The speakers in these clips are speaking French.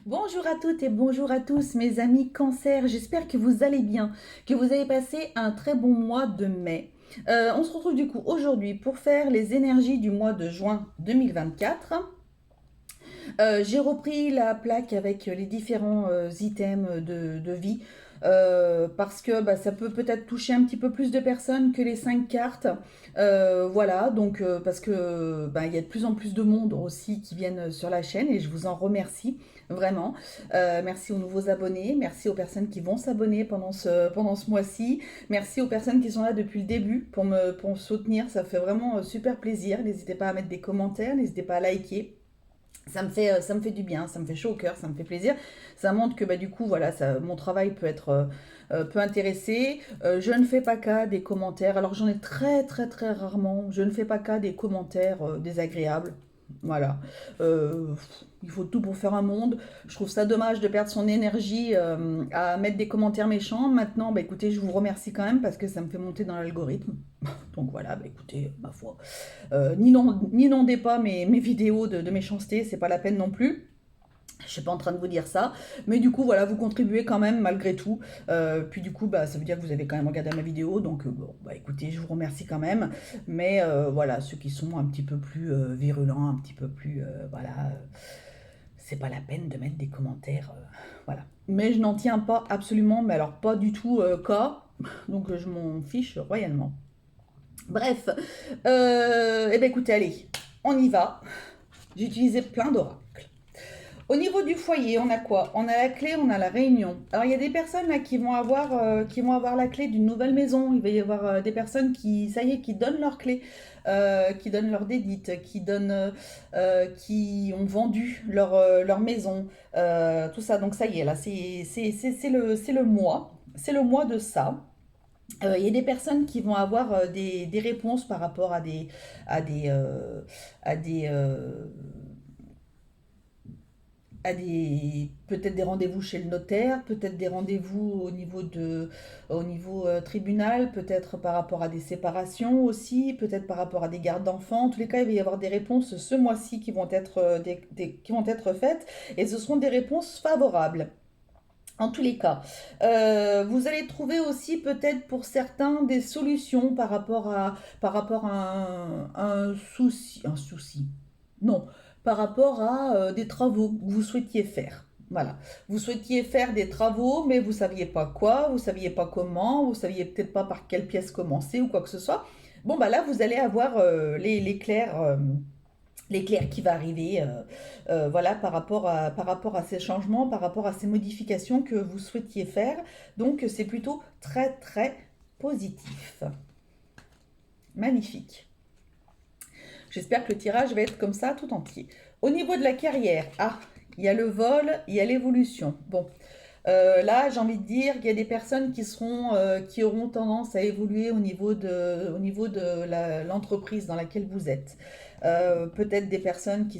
Bonjour à toutes et bonjour à tous mes amis Cancer, j'espère que vous allez bien, que vous avez passé un très bon mois de mai. On se retrouve du coup aujourd'hui pour faire les énergies du mois de juin 2024. J'ai repris la plaque avec les différents items de vie parce que ça peut peut-être toucher un petit peu plus de personnes que les 5 cartes. Voilà, donc parce que il y a de plus en plus de monde aussi qui viennent sur la chaîne et je vous en remercie vraiment. Merci aux nouveaux abonnés, merci aux personnes qui vont s'abonner pendant ce mois-ci, merci aux personnes qui sont là depuis le début pour me soutenir, ça fait vraiment super plaisir. N'hésitez pas à mettre des commentaires, n'hésitez pas à liker. Ça me fait du bien, ça me fait chaud au cœur, ça me fait plaisir. Ça montre que du coup, voilà, mon travail peut intéresser. Je ne fais pas cas des commentaires. Alors j'en ai très très très rarement. Je ne fais pas cas des commentaires désagréables. Voilà. Euh, il faut tout pour faire un monde. Je trouve ça dommage de perdre son énergie à mettre des commentaires méchants. Maintenant, écoutez, je vous remercie quand même parce que ça me fait monter dans l'algorithme. Donc voilà, écoutez, ma foi. N'inondez pas mes vidéos de méchanceté, c'est pas la peine non plus. Je suis pas en train de vous dire ça, mais du coup voilà, vous contribuez quand même malgré tout. Puis du coup, ça veut dire que vous avez quand même regardé ma vidéo, donc bon, écoutez, je vous remercie quand même. Mais voilà, ceux qui sont un petit peu plus virulents, un petit peu plus voilà, c'est pas la peine de mettre des commentaires, voilà. Mais je n'en tiens pas absolument, mais alors pas du tout cas, donc je m'en fiche royalement. Bref, écoutez, allez, on y va. J'ai utilisé plein d'oracles. Au niveau du foyer, on a quoi? On a la clé, on a la réunion. Alors il y a des personnes là qui vont avoir la clé d'une nouvelle maison. Il va y avoir des personnes qui, ça y est, qui donnent leur clé, qui donnent leur dédite, qui ont vendu leur maison, tout ça. Donc ça y est, là, c'est le mois. C'est le mois de ça. Il y a des personnes qui vont avoir des réponses par rapport à des, euh, à des, euh, peut-être des rendez-vous chez le notaire, peut-être des rendez-vous au niveau tribunal, peut-être par rapport à des séparations aussi, peut-être par rapport à des gardes d'enfants. En tous les cas, il va y avoir des réponses ce mois-ci qui vont être, qui vont être faites et ce seront des réponses favorables. En tous les cas, vous allez trouver aussi peut-être pour certains des solutions par rapport à un souci, non, par rapport à des travaux que vous souhaitiez faire. Voilà, vous souhaitiez faire des travaux, mais vous saviez pas quoi, vous saviez pas comment, vous saviez peut-être pas par quelle pièce commencer ou quoi que ce soit. Bon, là, vous allez avoir l'éclair qui va arriver, voilà, par rapport à ces changements, par rapport à ces modifications que vous souhaitiez faire. Donc c'est plutôt très très positif. Magnifique. J'espère que le tirage va être comme ça tout entier. Au niveau de la carrière, il y a le vol, il y a l'évolution. Bon, là, j'ai envie de dire qu'il y a des personnes qui auront tendance à évoluer au niveau de l'entreprise dans laquelle vous êtes. Peut-être des personnes qui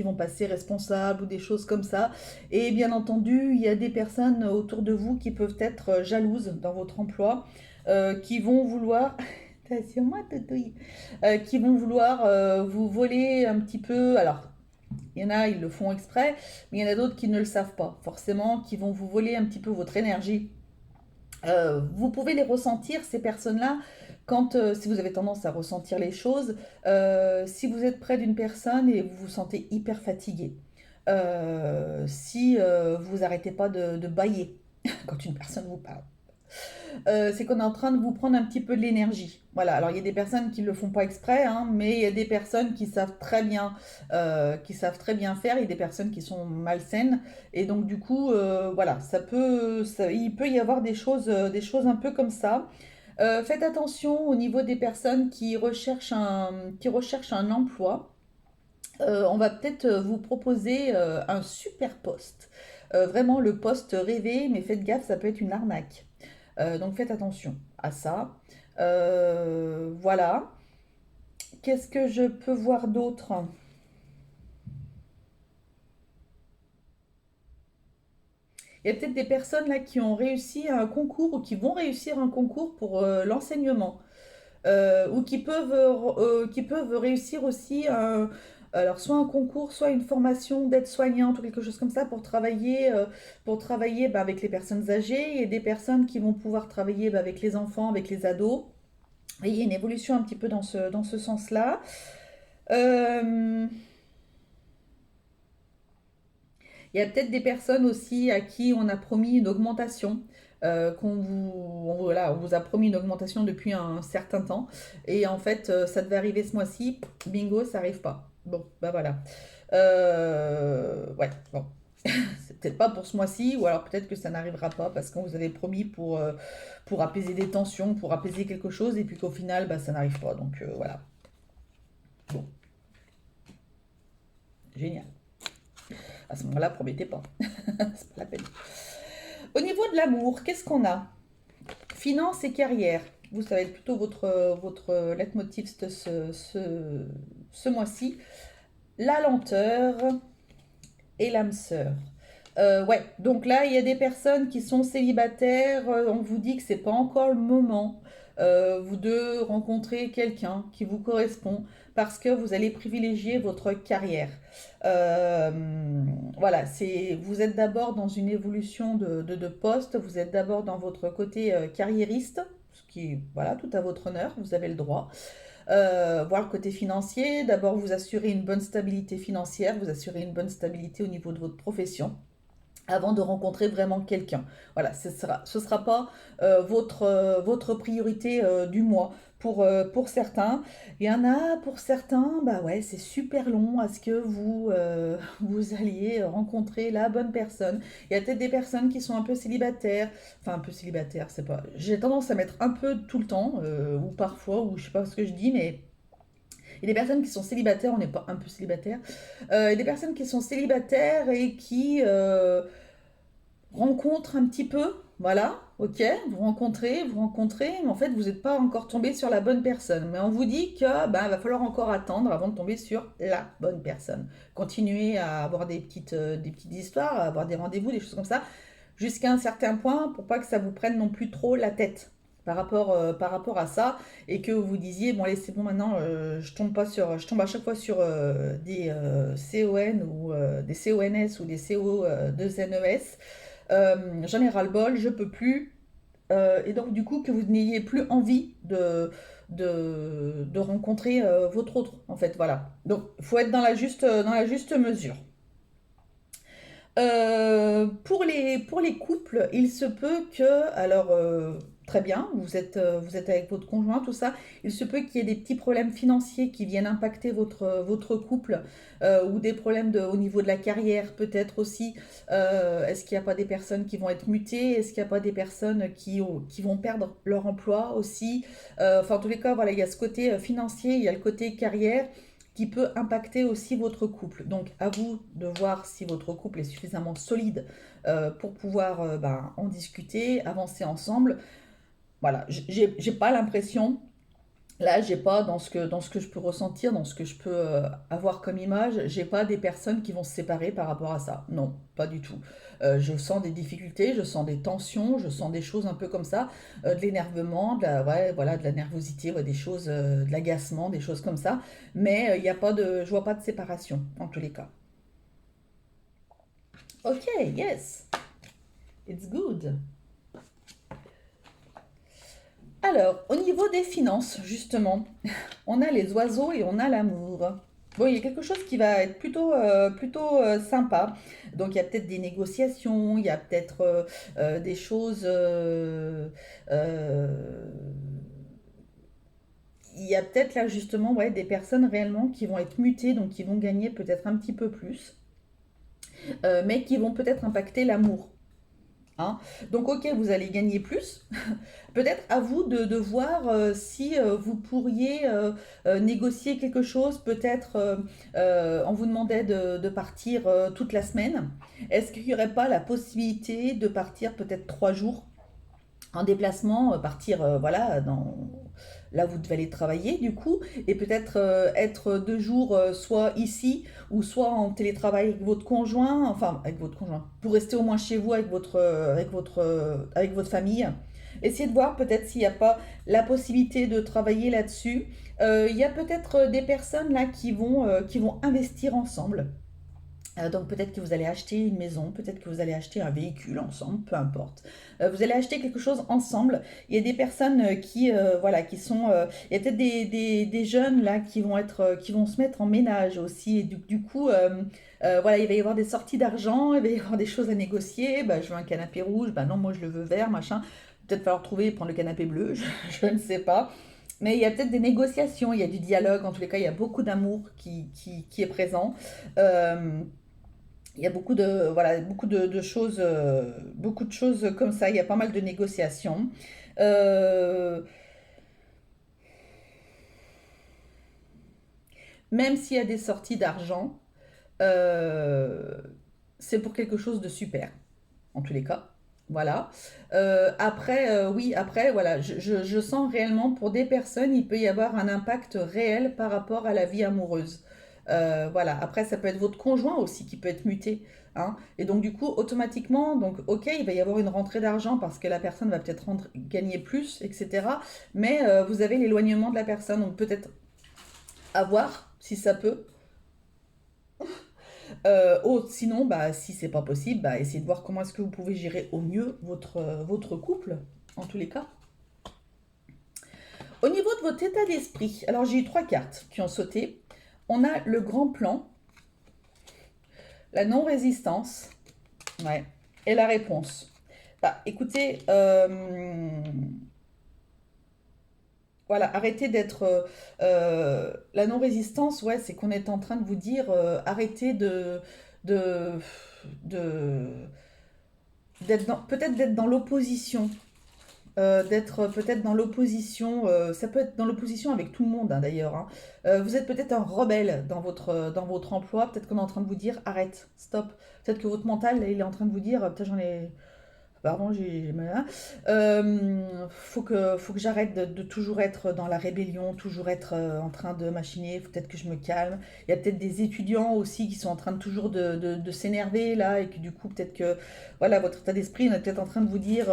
vont passer responsables ou des choses comme ça. Et bien entendu, il y a des personnes autour de vous qui peuvent être jalouses dans votre emploi, qui vont vouloir T'as sur moi, Totouille. Qui vont vouloir vous voler un petit peu. Alors, il y en a, ils le font exprès, mais il y en a d'autres qui ne le savent pas, forcément, qui vont vous voler un petit peu votre énergie. Vous pouvez les ressentir, ces personnes-là, si vous avez tendance à ressentir les choses, si vous êtes près d'une personne et vous vous sentez hyper fatigué, si vous arrêtez pas de bâiller quand une personne vous parle. C'est qu'on est en train de vous prendre un petit peu de l'énergie. Voilà, alors il y a des personnes qui ne le font pas exprès, hein, mais il y a des personnes qui savent très bien faire, il y a des personnes qui sont malsaines, et donc du coup, voilà, il peut y avoir des choses un peu comme ça. Faites attention au niveau des personnes qui recherchent un emploi. On va peut-être vous proposer un super poste. Vraiment le poste rêvé, mais faites gaffe, ça peut être une arnaque. Donc faites attention à ça. Voilà. Qu'est-ce que je peux voir d'autre? Il y a peut-être des personnes là qui ont réussi un concours ou qui vont réussir un concours pour l'enseignement. Ou qui peuvent réussir aussi Alors, soit un concours, soit une formation d'aide-soignante ou quelque chose comme ça pour travailler bah, avec les personnes âgées et des personnes qui vont pouvoir travailler bah, avec les enfants, avec les ados. Et il y a une évolution un petit peu dans ce sens-là. Euh, Il y a peut-être des personnes aussi à qui on a promis une augmentation. Voilà, on vous a promis une augmentation depuis un certain temps. Et en fait, ça devait arriver ce mois-ci. Bingo, ça n'arrive pas. Bon, bah voilà. Ouais, bon. C'est peut-être pas pour ce mois-ci, ou alors peut-être que ça n'arrivera pas parce qu'on vous avait promis pour apaiser des tensions, pour apaiser quelque chose, et puis qu'au final, bah, ça n'arrive pas. Donc voilà. Bon, génial. À ce moment-là, promettez pas. C'est pas la peine. Au niveau de l'amour, qu'est-ce qu'on a? Finance et carrière. Vous, ça va être plutôt votre leitmotiv ce mois-ci. La lenteur et l'âme sœur. Ouais, donc là, il y a des personnes qui sont célibataires. On vous dit que c'est pas encore le moment, vous de rencontrer quelqu'un qui vous correspond parce que vous allez privilégier votre carrière. Euh, voilà, vous êtes d'abord dans une évolution de poste, vous êtes d'abord dans votre côté carriériste, ce qui est voilà, tout à votre honneur, vous avez le droit. Voir le côté financier, d'abord vous assurer une bonne stabilité financière, vous assurer une bonne stabilité au niveau de votre profession avant de rencontrer vraiment quelqu'un. Voilà, ce sera pas votre priorité du mois. Pour certains, il y en a pour certains, bah ouais, c'est super long à ce que vous alliez rencontrer la bonne personne. Il y a peut-être des personnes qui sont un peu célibataires, enfin un peu célibataires, c'est pas. J'ai tendance à mettre un peu tout le temps, ou parfois, ou je sais pas ce que je dis, mais il y a des personnes qui sont célibataires, on n'est pas un peu célibataire. Il y a des personnes qui sont célibataires et qui rencontrent un petit peu. Voilà, ok, vous rencontrez, mais en fait, vous n'êtes pas encore tombé sur la bonne personne. Mais on vous dit que ben, va falloir encore attendre avant de tomber sur la bonne personne. Continuez à avoir des petites histoires, à avoir des rendez-vous, des choses comme ça, jusqu'à un certain point pour pas que ça vous prenne non plus trop la tête par rapport à ça et que vous disiez bon allez c'est bon maintenant je tombe à chaque fois sur des CON ou des CONS ou des CO2NES. J'en ai ras-le-bol, je peux plus. Et donc du coup que vous n'ayez plus envie de rencontrer votre autre en fait voilà. Donc il faut être dans la juste mesure. Pour les couples, il se peut que, alors très bien, vous êtes avec votre conjoint, tout ça, il se peut qu'il y ait des petits problèmes financiers qui viennent impacter votre couple ou des problèmes au niveau de la carrière peut-être aussi. Est-ce qu'il n'y a pas des personnes qui vont être mutées? Est-ce qu'il n'y a pas des personnes qui vont perdre leur emploi aussi? Enfin, en tous les cas, voilà, il y a ce côté financier, il y a le côté carrière qui peut impacter aussi votre couple. Donc à vous de voir si votre couple est suffisamment solide pour pouvoir ben, en discuter, avancer ensemble. Voilà, j'ai pas l'impression, là j'ai pas dans ce que je peux ressentir, dans ce que je peux avoir comme image, j'ai pas des personnes qui vont se séparer par rapport à ça. Non, pas du tout. Je sens des difficultés, je sens des tensions, je sens des choses un peu comme ça, de l'énervement, ouais, voilà, de la nervosité, ouais, des choses, de l'agacement, des choses comme ça. Mais il y a pas de, je vois pas de séparation en tous les cas. Ok, yes, it's good. Alors, au niveau des finances, justement, on a les oiseaux et on a l'amour. Bon, il y a quelque chose qui va être plutôt sympa. Donc, il y a peut-être des négociations, il y a peut-être des choses. Euh, il y a peut-être là, justement, ouais, des personnes réellement qui vont être mutées, donc qui vont gagner peut-être un petit peu plus, mais qui vont peut-être impacter l'amour. Hein. Donc ok, vous allez gagner plus. Peut-être à vous de voir si vous pourriez négocier quelque chose. Peut-être on vous demandait de partir toute la semaine. Est-ce qu'il n'y aurait pas la possibilité de partir peut-être 3 jours en déplacement, partir voilà là où vous devez aller travailler du coup, et peut-être être 2 jours soit ici ou soit en télétravail avec votre conjoint, enfin avec votre conjoint, pour rester au moins chez vous avec votre famille, Essayez de voir peut-être s'il n'y a pas la possibilité de travailler là-dessus. Il y a peut-être des personnes là qui vont investir ensemble. Donc peut-être que vous allez acheter une maison, peut-être que vous allez acheter un véhicule ensemble, peu importe. Vous allez acheter quelque chose ensemble. Il y a des personnes voilà, qui sont... il y a peut-être des jeunes là qui vont qui vont se mettre en ménage aussi. Et du coup, voilà, il va y avoir des sorties d'argent, il va y avoir des choses à négocier. Bah, je veux un canapé rouge, bah non, moi je le veux vert, machin. Peut-être falloir trouver, prendre le canapé bleu, je ne sais pas. Mais il y a peut-être des négociations, il y a du dialogue. En tous les cas, il y a beaucoup d'amour qui est présent. Euh, il y a beaucoup de, voilà, beaucoup de choses comme ça. Il y a pas mal de négociations. Euh, Même s'il y a des sorties d'argent, euh, c'est pour quelque chose de super, en tous les cas. Voilà. Oui, après, voilà, je sens réellement pour des personnes, il peut y avoir un impact réel par rapport à la vie amoureuse. Voilà. Après, ça peut être votre conjoint aussi qui peut être muté. Hein. Et donc, du coup, automatiquement, donc, ok, il va y avoir une rentrée d'argent parce que la personne va peut-être gagner plus, etc. Mais vous avez l'éloignement de la personne. Donc, peut-être à voir si ça peut. Sinon, bah, si c'est pas possible, bah, essayez de voir comment est-ce que vous pouvez gérer au mieux votre couple, en tous les cas. Au niveau de votre état d'esprit, alors j'ai eu trois cartes qui ont sauté. On a le grand plan, la non-résistance, ouais, et la réponse. Bah, écoutez, voilà, arrêtez d'être... la non-résistance, ouais, c'est qu'on est en train de vous dire, arrêtez de, de, peut-être d'être dans l'opposition, d'être peut-être dans l'opposition, ça peut être dans l'opposition avec tout le monde hein, d'ailleurs. Hein. Vous êtes peut-être un rebelle dans votre emploi, peut-être qu'on est en train de vous dire arrête, stop. Peut-être que votre mental, il est en train de vous dire, peut-être j'en ai... Pardon, j'ai mal là. Faut que j'arrête de toujours être dans la rébellion, toujours être en train de machiner. Faut peut-être que je me calme. Il y a peut-être des étudiants aussi qui sont en train de toujours de s'énerver là et que du coup peut-être que voilà votre état d'esprit, on est peut-être en train de vous dire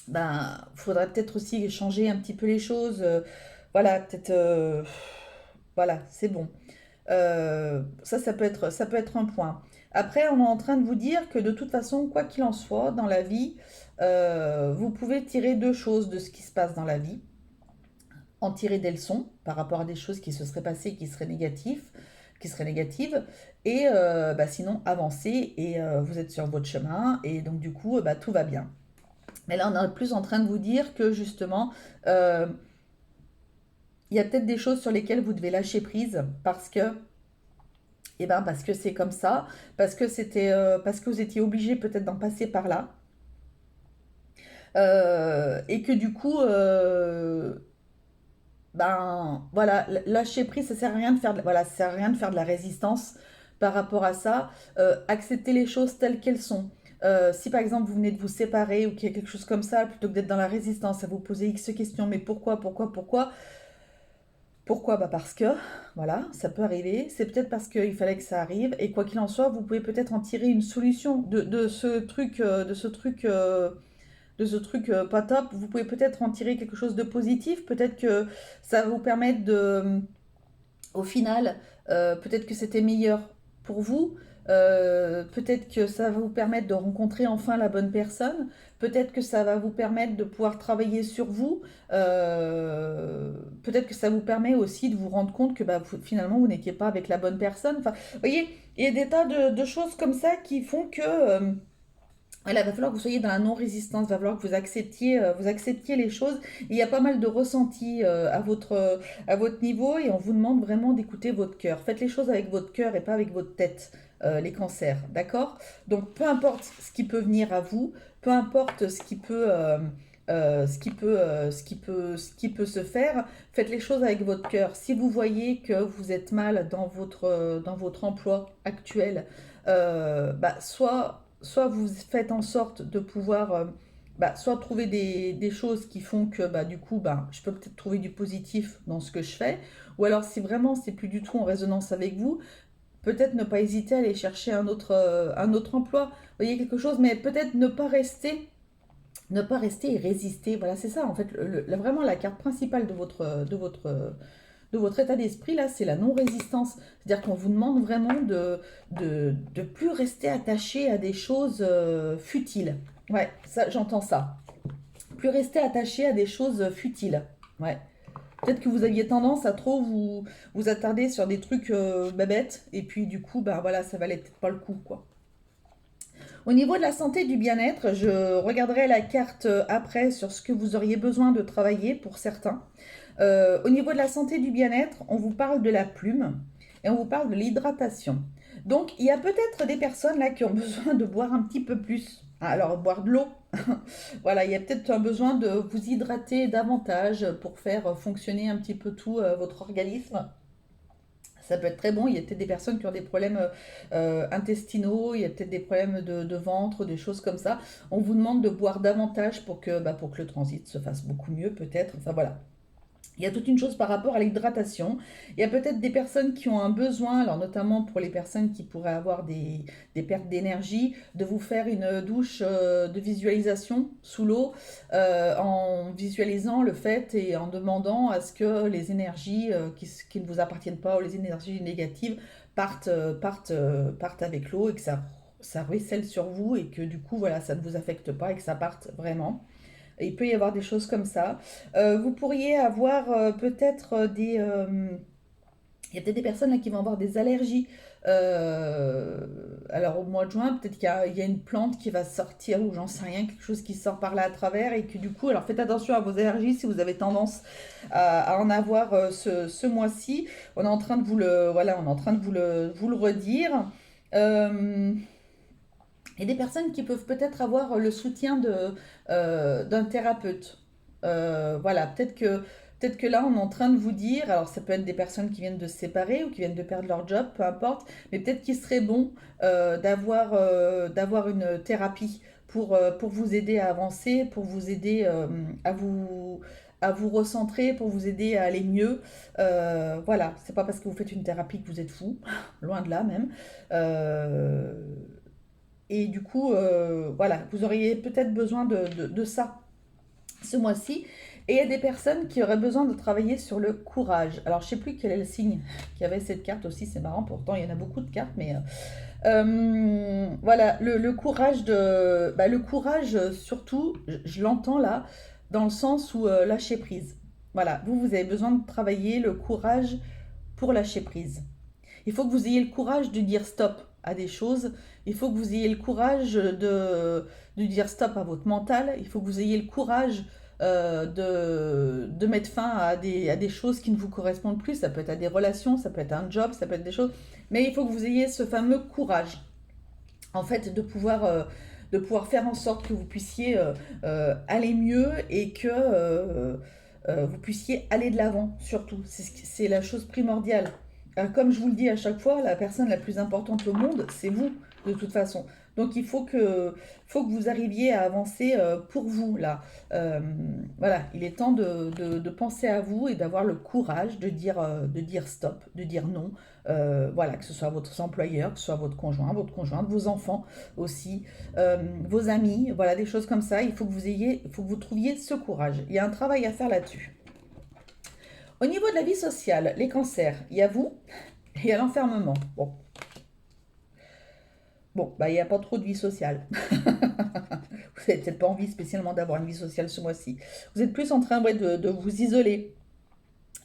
ben faudrait peut-être aussi changer un petit peu les choses. Voilà peut-être voilà c'est bon. Ça peut être un point. Après, on est en train de vous dire que de toute façon, quoi qu'il en soit, dans la vie, vous pouvez tirer deux choses de ce qui se passe dans la vie. En tirer des leçons par rapport à des choses qui se seraient passées, qui seraient négatives, et bah, sinon avancer et vous êtes sur votre chemin et donc du coup bah, tout va bien. Mais là, on est plus en train de vous dire que justement, euh, il y a peut-être des choses sur lesquelles vous devez lâcher prise parce que c'est comme ça, parce que vous étiez obligé peut-être d'en passer par là, et que du coup, ben voilà, lâcher prise, ça sert à rien de faire, voilà, ça sert à rien de faire de la résistance par rapport à ça. Accepter les choses telles qu'elles sont. Si par exemple vous venez de vous séparer ou qu'il y a quelque chose comme ça, plutôt que d'être dans la résistance, à vous poser X questions, mais pourquoi? Pourquoi? Bah parce que, voilà, ça peut arriver. C'est peut-être parce qu'il fallait que ça arrive. Et quoi qu'il en soit, vous pouvez peut-être en tirer une solution de ce truc, de ce truc pas top. Vous pouvez peut-être en tirer quelque chose de positif. Peut-être que ça va vous permettre de, au final, peut-être que c'était meilleur pour vous. Peut-être que ça va vous permettre de rencontrer enfin la bonne personne. Peut-être que ça va vous permettre de pouvoir travailler sur vous. Peut-être que ça vous permet aussi de vous rendre compte que bah, finalement vous n'étiez pas avec la bonne personne. Enfin, vous voyez, il y a des tas de choses comme ça qui font que voilà, il va falloir que vous soyez dans la non-résistance, il va falloir que vous acceptiez les choses. Il y a pas mal de ressentis à votre niveau et on vous demande vraiment d'écouter votre cœur. Faites les choses avec votre cœur et pas avec votre tête, les cancers, d'accord? Donc peu importe ce qui peut venir à vous, peu importe ce qui peut se faire, faites les choses avec votre cœur. Si vous voyez que vous êtes mal dans votre emploi actuel, bah, soit vous faites en sorte de pouvoir bah, soit trouver des choses qui font que bah, du coup bah, je peux peut-être trouver du positif dans ce que je fais, ou alors si vraiment c'est plus du tout en résonance avec vous, peut-être ne pas hésiter à aller chercher un autre emploi, vous voyez quelque chose, mais peut-être ne pas rester Ne pas rester et résister. Voilà, c'est ça en fait. Vraiment la carte principale de votre état d'esprit, là, c'est la non-résistance. C'est-à-dire qu'on vous demande vraiment de plus rester attaché à des choses futiles. Ouais, ça, j'entends ça. Plus rester attaché à des choses futiles. Ouais. Peut-être que vous aviez tendance à trop vous attarder sur des trucs bêtes, et puis du coup, bah voilà, ça valait peut-être pas le coup, quoi. Au niveau de la santé et du bien-être, je regarderai la carte après sur ce que vous auriez besoin de travailler pour certains. Au niveau de la santé et du bien-être, on vous parle de la plume et on vous parle de l'hydratation. Donc, il y a peut-être des personnes là qui ont besoin de boire un petit peu plus. Alors, boire de l'eau. Voilà, il y a peut-être un besoin de vous hydrater davantage pour faire fonctionner un petit peu tout votre organisme. Ça peut être très bon. Il y a peut-être des personnes qui ont des problèmes intestinaux, il y a peut-être des problèmes de ventre, des choses comme ça. On vous demande de boire davantage pour que le transit se fasse beaucoup mieux, peut-être. Enfin voilà. Il y a toute une chose par rapport à l'hydratation. Il y a peut-être des personnes qui ont un besoin, alors notamment pour les personnes qui pourraient avoir des pertes d'énergie, de vous faire une douche de visualisation sous l'eau en visualisant le fait et en demandant à ce que les énergies qui ne vous appartiennent pas ou les énergies négatives partent avec l'eau et que ça ruisselle sur vous et que du coup voilà, ça ne vous affecte pas et que ça parte vraiment. Il peut y avoir des choses comme ça. Vous pourriez avoir peut-être il y a peut-être des personnes là qui vont avoir des allergies. Alors au mois de juin, peut-être il y a une plante qui va sortir ou j'en sais rien, quelque chose qui sort par là à travers et que du coup, alors faites attention à vos allergies si vous avez tendance à en avoir ce mois-ci. On est en train de voilà, on est en train de vous le redire. Euh, et des personnes qui peuvent peut-être avoir le soutien d'un thérapeute. Voilà, peut-être que là, on est en train de vous dire, alors ça peut être des personnes qui viennent de se séparer ou qui viennent de perdre leur job, peu importe, mais peut-être qu'il serait bon d'avoir une thérapie pour vous aider à avancer, pour vous aider à vous recentrer, pour vous aider à aller mieux. Voilà, c'est pas parce que vous faites une thérapie que vous êtes fou, loin de là même. Euh, et du coup, voilà, vous auriez peut-être besoin de ça ce mois-ci. Et il y a des personnes qui auraient besoin de travailler sur le courage. Alors, je ne sais plus quel est le signe qui avait cette carte aussi, c'est marrant, pourtant il y en a beaucoup de cartes, mais voilà, le courage le courage, surtout, je l'entends là, dans le sens où lâcher prise. Voilà, vous avez besoin de travailler le courage pour lâcher prise. Il faut que vous ayez le courage de dire stop à des choses. Il faut que vous ayez le courage de dire stop à votre mental. Il faut que vous ayez le courage de mettre fin à des choses qui ne vous correspondent plus. Ça peut être à des relations, ça peut être un job, ça peut être des choses. Mais il faut que vous ayez ce fameux courage, en fait, de pouvoir faire en sorte que vous puissiez aller mieux et que vous puissiez aller de l'avant, surtout. C'est la chose primordiale. Comme je vous le dis à chaque fois, la personne la plus importante au monde, c'est vous, de toute façon. Donc faut que vous arriviez à avancer pour vous, là. Euh, voilà, il est temps de penser à vous et d'avoir le courage de dire stop, de dire non. Voilà, que ce soit votre employeur, que ce soit votre conjointe, vos enfants aussi, vos amis, voilà, des choses comme ça. Il faut que vous trouviez ce courage. Il y a un travail à faire là-dessus. Au niveau de la vie sociale, les cancers, il y a vous et il y a l'enfermement. Bon, bah il n'y a pas trop de vie sociale. Vous n'avez peut-être pas envie spécialement d'avoir une vie sociale ce mois-ci. Vous êtes plus en train ouais, de vous isoler,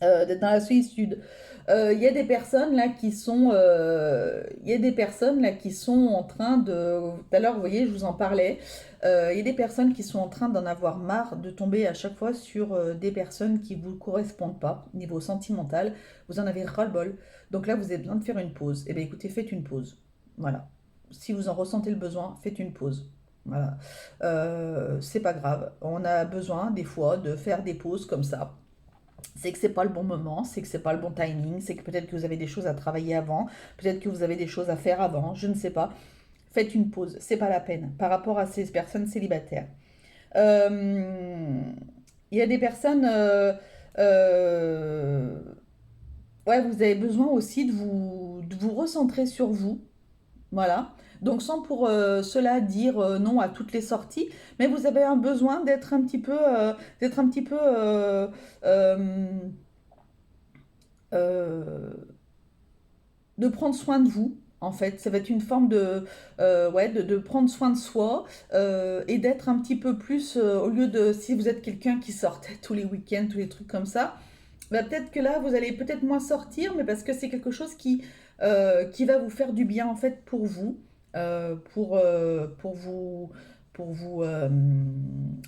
d'être dans la solitude. Il y a des personnes là qui sont, il y a des personnes là qui sont en train de. Tout à l'heure, vous voyez, je vous en parlais. Il y a des personnes qui sont en train d'en avoir marre de tomber à chaque fois sur des personnes qui vous correspondent pas niveau sentimental. Vous en avez ras-le-bol. Donc là, vous avez besoin de faire une pause. Eh bien, écoutez, faites une pause. Voilà. Si vous en ressentez le besoin, faites une pause. Voilà. C'est pas grave. On a besoin des fois de faire des pauses comme ça. C'est que c'est pas le bon moment, c'est que c'est pas le bon timing, c'est que peut-être que vous avez des choses à travailler avant, peut-être que vous avez des choses à faire avant, je ne sais pas. Faites une pause, c'est pas la peine par rapport à ces personnes célibataires. Euh, Il y a des personnes, euh, ouais, vous avez besoin aussi de vous recentrer sur vous, voilà, Donc sans pour cela dire non à toutes les sorties, mais vous avez un besoin d'être un petit peu, euh, euh, de prendre soin de vous. En fait, ça va être une forme ouais, de prendre soin de soi et d'être un petit peu plus, au lieu de, si vous êtes quelqu'un qui sortait tous les week-ends, tous les trucs comme ça, bah, peut-être que là, vous allez peut-être moins sortir, mais parce que c'est quelque chose qui va vous faire du bien, en fait, pour vous, pour vous,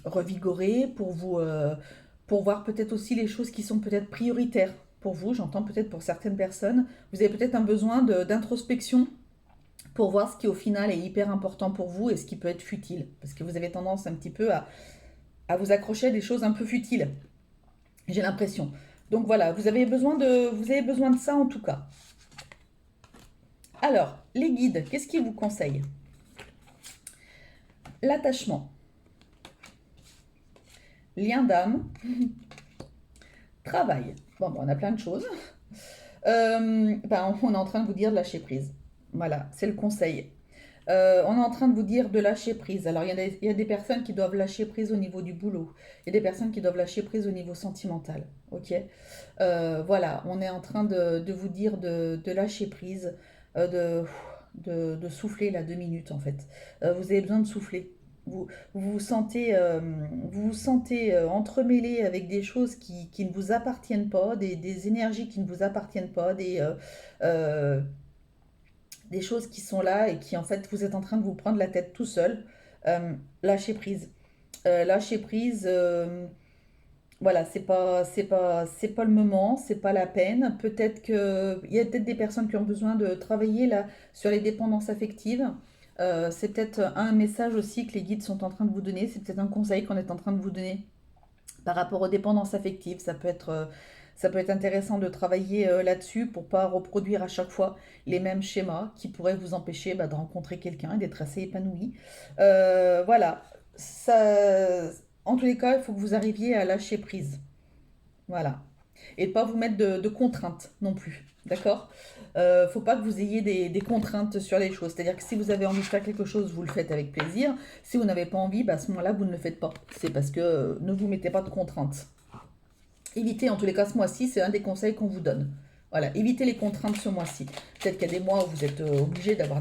revigorer, pour voir peut-être aussi les choses qui sont peut-être prioritaires pour vous. J'entends peut-être pour certaines personnes, vous avez peut-être un besoin d'introspection pour voir ce qui, au final, est hyper important pour vous et ce qui peut être futile. Parce que vous avez tendance un petit peu à vous accrocher à des choses un peu futiles, j'ai l'impression. Donc voilà, vous avez besoin de ça en tout cas. Alors, les guides, qu'est-ce qu'ils vous conseillent? L'attachement, lien d'âme, travail. Bon, on a plein de choses. On est en train de vous dire de lâcher prise. Voilà, c'est le conseil. On est en train de vous dire de lâcher prise. Alors, il y a des personnes qui doivent lâcher prise au niveau du boulot. Il y a des personnes qui doivent lâcher prise au niveau sentimental. Ok. Voilà, on est en train de vous dire de lâcher prise, de souffler là 2 minutes en fait. Vous avez besoin de souffler. Vous, vous sentez, vous vous sentez entremêlé avec des choses qui ne vous appartiennent pas, des énergies qui ne vous appartiennent pas, euh, des choses qui sont là et qui en fait vous êtes en train de vous prendre la tête tout seul. Lâchez prise. Lâcher prise, voilà, c'est pas le moment, c'est pas la peine. Peut-être que il y a peut-être des personnes qui ont besoin de travailler là sur les dépendances affectives. C'est peut-être un message aussi que les guides sont en train de vous donner. C'est peut-être un conseil qu'on est en train de vous donner par rapport aux dépendances affectives. Ça peut être intéressant de travailler là-dessus pour pas reproduire à chaque fois les mêmes schémas qui pourraient vous empêcher de rencontrer quelqu'un et d'être assez épanoui. Voilà, ça, en tous les cas, il faut que vous arriviez à lâcher prise. Voilà. Et de pas vous mettre de contraintes non plus. D'accord. Faut pas que vous ayez des contraintes sur les choses. C'est-à-dire que si vous avez envie de faire quelque chose, vous le faites avec plaisir. Si vous n'avez pas envie, à ce moment-là, vous ne le faites pas. C'est parce que ne vous mettez pas de contraintes. Évitez en tous les cas ce mois-ci, c'est un des conseils qu'on vous donne. Voilà, évitez les contraintes ce mois-ci. Peut-être qu'il y a des mois où vous êtes obligé d'avoir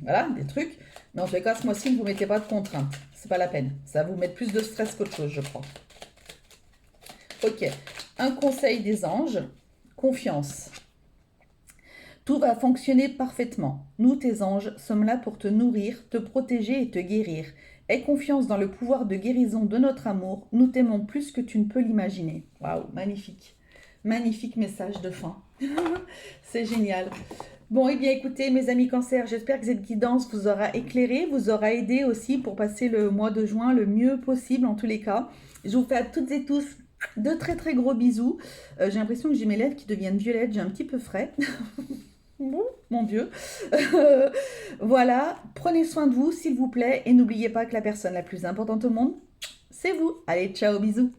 voilà, des trucs, mais en tous les cas, ce mois-ci, ne vous mettez pas de contraintes. C'est pas la peine. Ça va vous mettre plus de stress qu'autre chose, je crois. Ok, un conseil des anges, confiance. Tout va fonctionner parfaitement. Nous, tes anges, sommes là pour te nourrir, te protéger et te guérir. Aie confiance dans le pouvoir de guérison de notre amour. Nous t'aimons plus que tu ne peux l'imaginer. Waouh, magnifique. Magnifique message de fin. C'est génial. Bon, eh bien écoutez, mes amis cancer, j'espère que cette guidance vous aura éclairé, vous aura aidé aussi pour passer le mois de juin le mieux possible en tous les cas. Je vous fais à toutes et tous de très très gros bisous. J'ai l'impression que j'ai mes lèvres qui deviennent violettes, j'ai un petit peu frais. Mon Dieu. Voilà, prenez soin de vous s'il vous plaît et n'oubliez pas que la personne la plus importante au monde, c'est vous. Allez, ciao, bisous.